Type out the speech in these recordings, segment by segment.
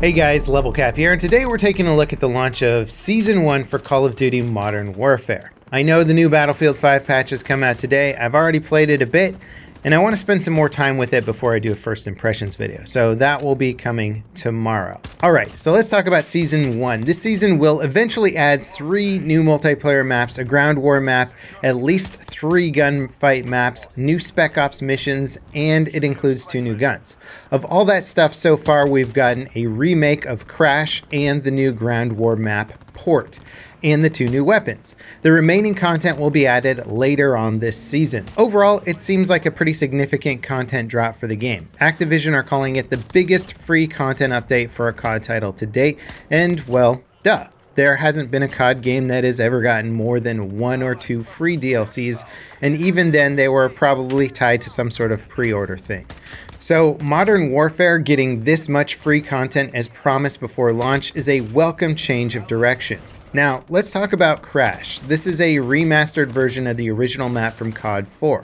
Hey guys, Level Cap here, and today we're taking a look at the launch of Season 1 for Call of Duty Modern Warfare. I know the new Battlefield 5 patch has come out today. I've already played it a bit, and I want to spend some more time with it before I do a first impressions video, so that will be coming tomorrow. Alright, so let's talk about Season 1. This season will eventually add 3 new multiplayer maps, a ground war map, at least 3 gunfight maps, new Spec Ops missions, and it includes 2 new guns. Of all that stuff so far, we've gotten a remake of Crash and the new ground war map Port, and the 2 new weapons. The remaining content will be added later on this season. Overall, it seems like a pretty significant content drop for the game. Activision are calling it the biggest free content update for a COD title to date, and well, duh. There hasn't been a COD game that has ever gotten more than 1 or 2 free DLCs, and even then they were probably tied to some sort of pre-order thing. So Modern Warfare getting this much free content as promised before launch is a welcome change of direction. Now, let's talk about Crash. This is a remastered version of the original map from COD 4.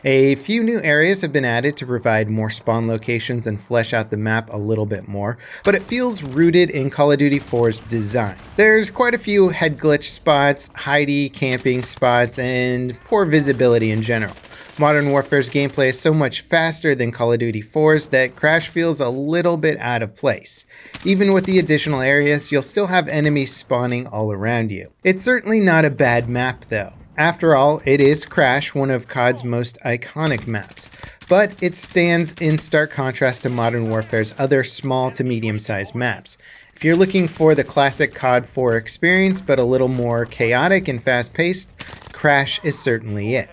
A few new areas have been added to provide more spawn locations and flesh out the map a little bit more, but it feels rooted in Call of Duty 4's design. There's quite a few head glitch spots, hidey camping spots, and poor visibility in general. Modern Warfare's gameplay is so much faster than Call of Duty 4's that Crash feels a little bit out of place. Even with the additional areas, you'll still have enemies spawning all around you. It's certainly not a bad map though. After all, it is Crash, one of COD's most iconic maps, but it stands in stark contrast to Modern Warfare's other small to medium-sized maps. If you're looking for the classic COD 4 experience, but a little more chaotic and fast-paced, Crash is certainly it.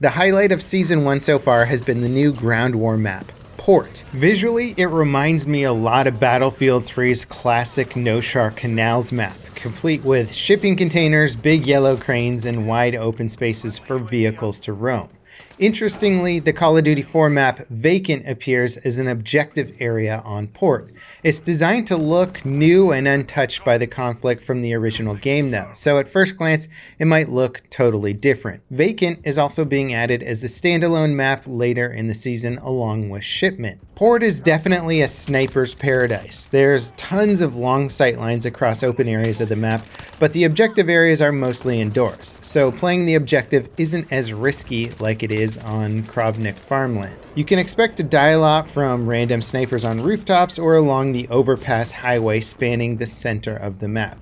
The highlight of Season 1 so far has been the new ground war map, Port. Visually, it reminds me a lot of Battlefield 3's classic No Shark Canals map, complete with shipping containers, big yellow cranes, and wide open spaces for vehicles to roam. Interestingly, the Call of Duty 4 map Vacant appears as an objective area on Port. It's designed to look new and untouched by the conflict from the original game though, so at first glance it might look totally different. Vacant is also being added as a standalone map later in the season along with Shipment. Port is definitely a sniper's paradise. There's tons of long sight lines across open areas of the map, but the objective areas are mostly indoors, so playing the objective isn't as risky like it is on Krovnik farmland. You can expect to die a lot from random snipers on rooftops or along the overpass highway spanning the center of the map.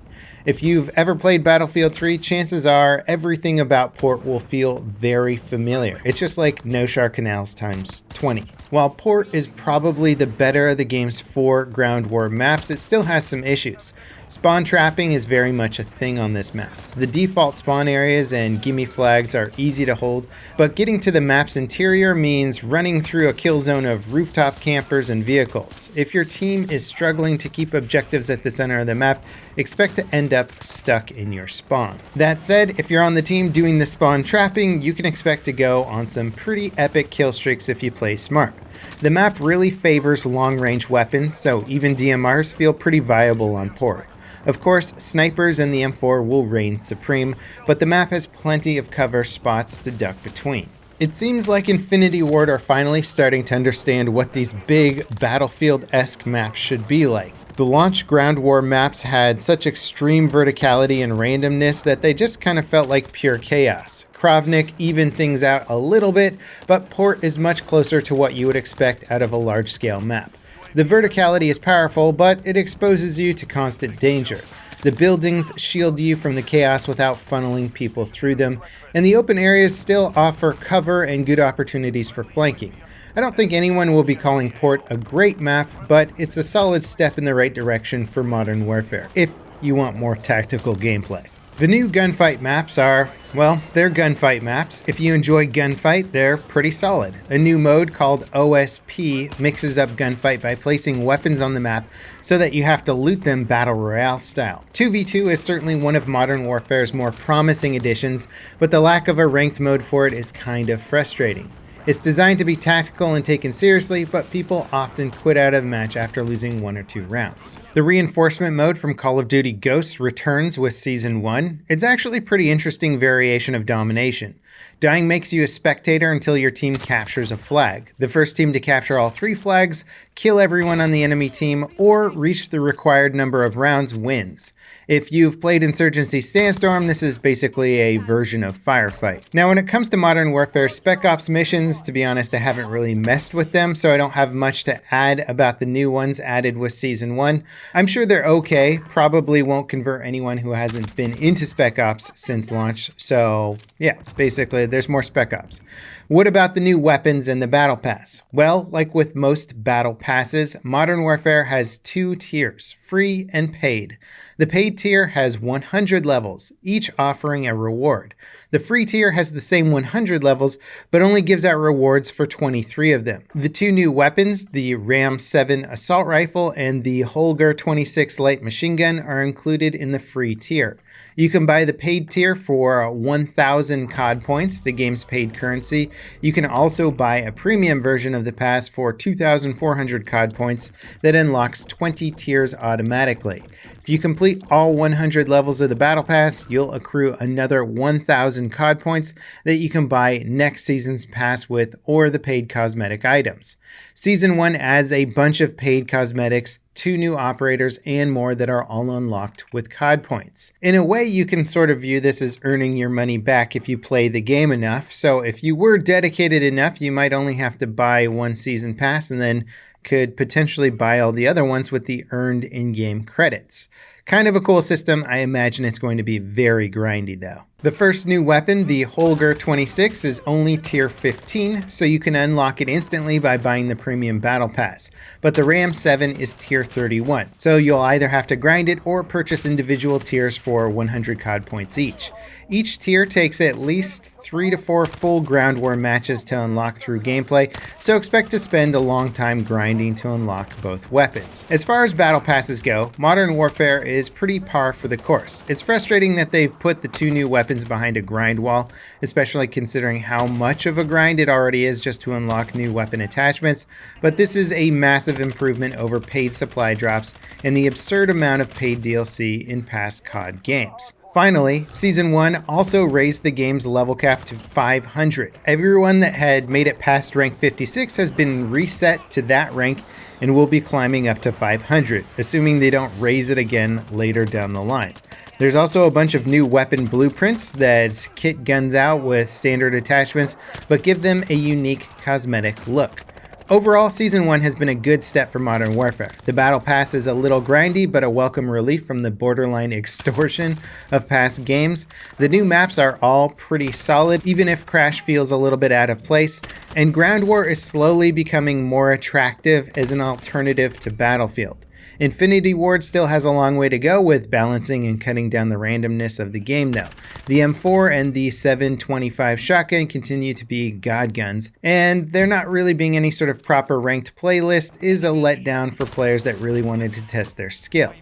If you've ever played Battlefield 3, chances are everything about Port will feel very familiar. It's just like No Shark Canals times 20. While Port is probably the better of the game's 4 ground war maps, it still has some issues. Spawn trapping is very much a thing on this map. The default spawn areas and gimme flags are easy to hold, but getting to the map's interior means running through a kill zone of rooftop campers and vehicles. If your team is struggling to keep objectives at the center of the map, expect to end up stuck in your spawn. That said, if you're on the team doing the spawn trapping, you can expect to go on some pretty epic kill streaks if you play smart. The map really favors long-range weapons, so even DMRs feel pretty viable on Port. Of course, snipers and the M4 will reign supreme, but the map has plenty of cover spots to duck between. It seems like Infinity Ward are finally starting to understand what these big Battlefield-esque maps should be like. The launch ground war maps had such extreme verticality and randomness that they just kind of felt like pure chaos. Krovnik evened things out a little bit, but Port is much closer to what you would expect out of a large-scale map. The verticality is powerful, but it exposes you to constant danger. The buildings shield you from the chaos without funneling people through them, and the open areas still offer cover and good opportunities for flanking. I don't think anyone will be calling Port a great map, but it's a solid step in the right direction for Modern Warfare, if you want more tactical gameplay. The new gunfight maps are, well, they're gunfight maps. If you enjoy gunfight, they're pretty solid. A new mode called OSP mixes up gunfight by placing weapons on the map so that you have to loot them battle royale style. 2v2 is certainly one of Modern Warfare's more promising additions, but the lack of a ranked mode for it is kind of frustrating. It's designed to be tactical and taken seriously, but people often quit out of the match after losing 1 or 2 rounds. The reinforcement mode from Call of Duty Ghosts returns with Season 1. It's actually a pretty interesting variation of domination. Dying makes you a spectator until your team captures a flag. The first team to capture all 3 flags, kill everyone on the enemy team, or reach the required number of rounds wins. If you've played Insurgency Sandstorm, this is basically a version of Firefight. Now when it comes to Modern Warfare Spec Ops missions, to be honest, I haven't really messed with them, so I don't have much to add about the new ones added with Season 1. I'm sure they're okay, probably won't convert anyone who hasn't been into Spec Ops since launch, so yeah, basically there's more Spec Ops. What about the new weapons and the Battle Pass? Well, like with most Battle Passes, Modern Warfare has 2 tiers, free and paid. The paid tier has 100 levels, each offering a reward. The free tier has the same 100 levels, but only gives out rewards for 23 of them. The 2 new weapons, the Ram 7 assault rifle and the Holger 26 light machine gun, are included in the free tier. You can buy the paid tier for 1,000 COD points, the game's paid currency. You can also buy a premium version of the pass for 2,400 COD points that unlocks 20 tiers automatically. If you complete all 100 levels of the Battle Pass, you'll accrue another 1,000 COD points that you can buy next season's pass with, or the paid cosmetic items. Season 1 adds a bunch of paid cosmetics, 2 new operators, and more that are all unlocked with COD points. In a way, you can sort of view this as earning your money back if you play the game enough, so if you were dedicated enough, you might only have to buy 1 season pass and then could potentially buy all the other ones with the earned in-game credits. Kind of a cool system. I imagine it's going to be very grindy though. The first new weapon, the Holger 26, is only tier 15, so you can unlock it instantly by buying the premium battle pass. But the Ram 7 is tier 31, so you'll either have to grind it or purchase individual tiers for 100 COD points each. Each tier takes at least 3 to 4 full ground war matches to unlock through gameplay, so expect to spend a long time grinding to unlock both weapons. As far as battle passes go, Modern Warfare is pretty par for the course. It's frustrating that they've put the 2 new weapons behind a grind wall, especially considering how much of a grind it already is just to unlock new weapon attachments, but this is a massive improvement over paid supply drops and the absurd amount of paid DLC in past COD games. Finally, Season 1 also raised the game's level cap to 500. Everyone that had made it past rank 56 has been reset to that rank and will be climbing up to 500, assuming they don't raise it again later down the line. There's also a bunch of new weapon blueprints that kit guns out with standard attachments, but give them a unique cosmetic look. Overall, Season 1 has been a good step for Modern Warfare. The Battle Pass is a little grindy, but a welcome relief from the borderline extortion of past games. The new maps are all pretty solid, even if Crash feels a little bit out of place, and Ground War is slowly becoming more attractive as an alternative to Battlefield. Infinity Ward still has a long way to go with balancing and cutting down the randomness of the game though. The M4 and the 725 shotgun continue to be god guns, and there not really being any sort of proper ranked playlist is a letdown for players that really wanted to test their skill.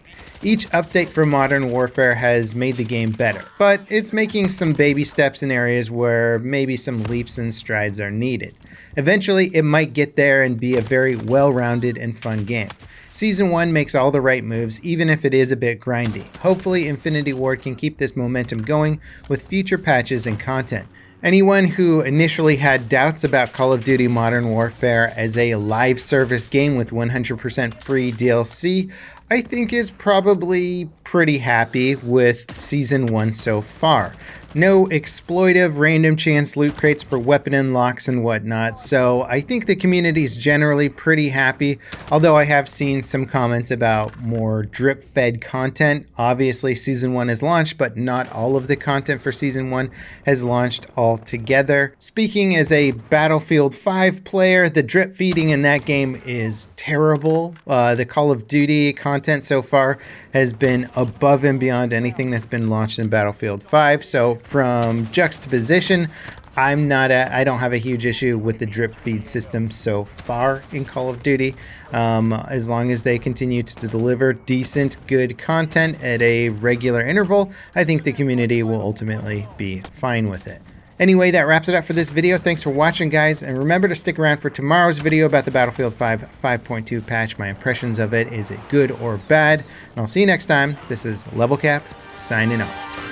Each update for Modern Warfare has made the game better, but it's making some baby steps in areas where maybe some leaps and strides are needed. Eventually, it might get there and be a very well-rounded and fun game. Season 1 makes all the right moves, even if it is a bit grindy. Hopefully, Infinity Ward can keep this momentum going with future patches and content. Anyone who initially had doubts about Call of Duty Modern Warfare as a live service game with 100% free DLC, I think is probably pretty happy with Season 1 so far. No exploitive random chance loot crates for weapon unlocks and whatnot, so I think the community is generally pretty happy, although I have seen some comments about more drip-fed content. Obviously Season 1 has launched, but not all of the content for Season 1 has launched altogether. Speaking as a Battlefield 5 player, the drip feeding in that game is terrible. The Call of Duty content so far has been above and beyond anything that's been launched in Battlefield 5, so from juxtaposition, I don't have a huge issue with the drip feed system so far in Call of Duty. As long as they continue to deliver decent, good content at a regular interval, I think the community will ultimately be fine with it. Anyway, that wraps it up for this video. Thanks for watching, guys, and remember to stick around for tomorrow's video about the Battlefield 5 5.2 patch. My impressions of it, is it good or bad? And I'll see you next time. This is Level Cap, signing off.